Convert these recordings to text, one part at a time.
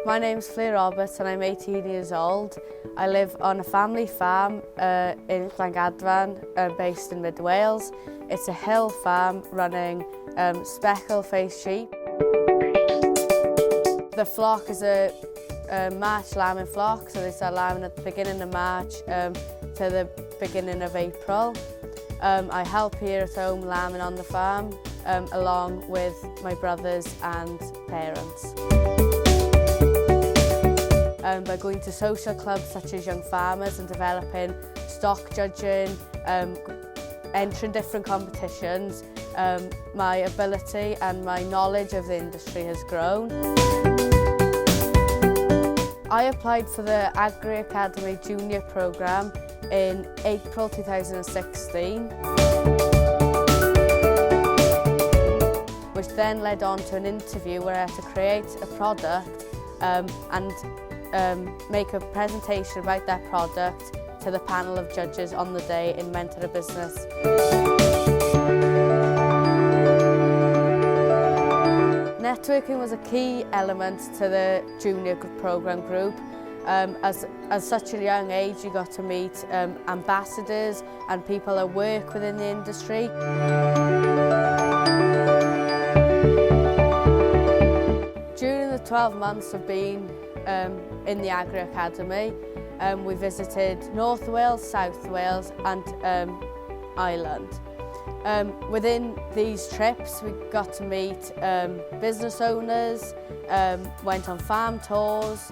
My name's Fflur Roberts and I'm 18 years old. I live on a family farm in Llangedfan, based in Mid Wales. It's a hill farm running speckled-faced sheep. The flock is a March lambing flock, so they start lambing at the beginning of March to the beginning of April. I help here at home lambing on the farm along with my brothers and parents. By going to social clubs such as Young Farmers and developing stock judging, entering different competitions, my ability and my knowledge of the industry has grown. I applied for the Agri Academy Junior programme in April 2016, which then led on to an interview where I had to create a product and make a presentation about that product to the panel of judges on the day in Mentor a Business. Networking was a key element to the junior programme group. As such a young age, you got to meet ambassadors and people that work within the industry. During the 12 months of being in the Agri Academy, we visited North Wales, South Wales and Ireland. Within these trips we got to meet business owners, went on farm tours.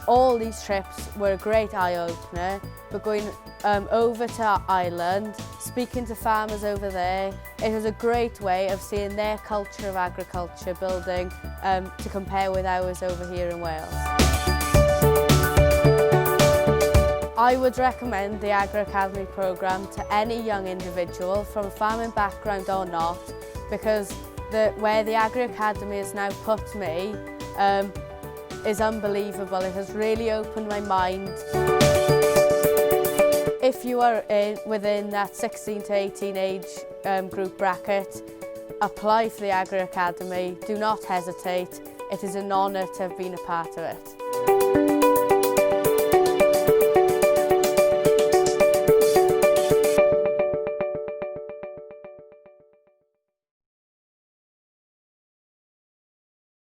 All these trips were a great eye-opener, but going over to Ireland, speaking to farmers over there, it was a great way of seeing their culture of agriculture building to compare with ours over here in Wales. I would recommend the Agri Academy programme to any young individual from a farming background or not, because where the Agri Academy has now put me is unbelievable. It has really opened my mind. If you are within that 16 to 18 age group bracket, apply for the Agri Academy. Do not hesitate. It is an honour to have been a part of it.